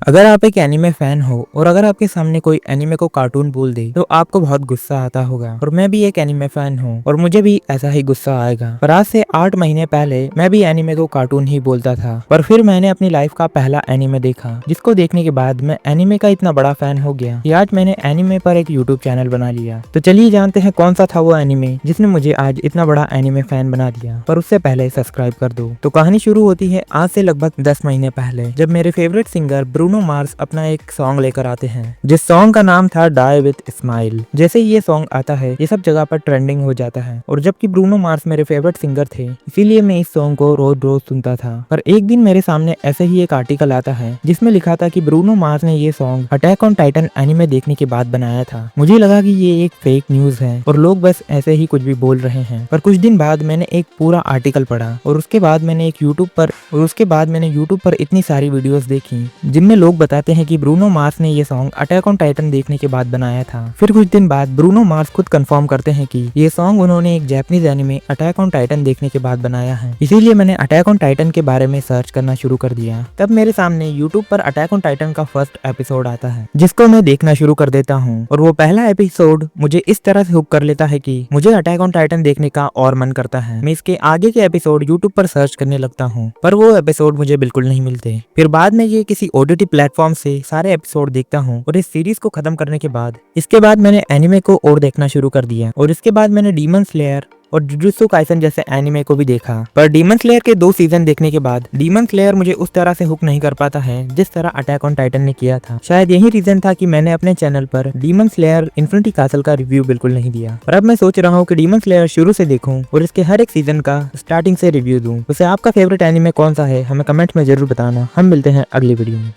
अगर आप एक एनीमे फैन हो और अगर आपके सामने कोई एनीमे को कार्टून बोल दे तो आपको बहुत गुस्सा आता होगा। और मैं भी एक एनीमे फैन हूँ और मुझे भी ऐसा ही गुस्सा आएगा। पर आज से 8 महीने पहले मैं भी एनीमे को कार्टून ही बोलता था, पर फिर मैंने अपनी लाइफ का पहला एनीमे देखा, जिसको देखने के बाद मैं एनीमे का इतना बड़ा फैन हो गया कि आज मैंने एनीमे पर एक यूट्यूब चैनल बना लिया। तो चलिए जानते हैं कौन सा था वो एनीमे जिसने मुझे आज इतना बड़ा एनीमे फैन बना दिया। पर उससे पहले सब्सक्राइब कर दो। तो कहानी शुरू होती है आज से लगभग 10 महीने पहले, जब मेरे फेवरेट सिंगर ब्रूनो मार्स अपना एक सॉन्ग लेकर आते हैं, जिस सॉन्ग का नाम था डाई विद स्माइल। जैसे ही ये सॉन्ग आता है ये सब जगह पर ट्रेंडिंग हो जाता है। और जबकि ब्रूनो मार्स मेरे फेवरेट सिंगर थे, इसीलिए मैं इस सॉन्ग को रोज रोज सुनता था। पर एक दिन मेरे सामने ऐसे ही एक आर्टिकल आता है जिसमें लिखा था कि ब्रूनो मार्स ने ये song attack on Titan anime देखने के बाद बनाया था। मुझे लगा कि ये एक फेक न्यूज है और लोग बस ऐसे ही कुछ भी बोल रहे हैं। पर कुछ दिन बाद मैंने एक पूरा आर्टिकल पढ़ा और उसके बाद मैंने यूट्यूब पर इतनी सारी वीडियोस देखी जिनमें लोग बताते हैं कि ब्रूनो मार्स ने ये सॉन्ग अटैक ऑन टाइटन देखने के बाद बनाया था। फिर कुछ दिन बाद ब्रूनो मार्स खुद कंफर्म करते हैं कि ये सॉन्ग उन्होंने एक Japanese anime attack on Titan देखने के बाद बनाया है। इसीलिए मैंने अटैक ऑन टाइटन के बारे में सर्च करना शुरू कर दिया। तब मेरे सामने यूट्यूब पर अटैक ऑन टाइटन का फर्स्ट एपिसोड आता है, जिसको मैं देखना शुरू कर देता हूँ। और वो पहला एपिसोड मुझे इस तरह से हुक कर लेता है कि मुझे अटैक ऑन टाइटन देखने का और मन करता है। मैं इसके आगे के एपिसोड यूट्यूब पर सर्च करने लगता हूँ, पर वो एपिसोड मुझे बिल्कुल नहीं मिलते। फिर बाद में ये किसी ओटीटी प्लेटफॉर्म से सारे एपिसोड देखता हूँ और इस सीरीज को खत्म करने के बाद मैंने एनिमे को और देखना शुरू कर दिया। और इसके बाद मैंने डीमन स्लेयर और जुजुत्सु काइसन जैसे एनिमे को भी देखा। पर डीमन स्लेयर के 2 सीजन देखने के बाद डीमन स्लेयर मुझे उस तरह से हुक नहीं कर पाता है जिस तरह अटैक ऑन टाइटन ने किया था। शायद यही रीजन था कि मैंने अपने चैनल पर डीमन स्लेयर इन्फिनिटी कासल का रिव्यू बिल्कुल नहीं दिया। और अब मैं सोच रहा हूँ कि डीमन स्लेयर शुरू से देखूं और इसके हर एक सीजन का स्टार्टिंग से रिव्यू दूं। वैसे आपका फेवरेट एनिमे कौन सा है हमें कमेंट में जरूर बताना। हम मिलते हैं अगली वीडियो में।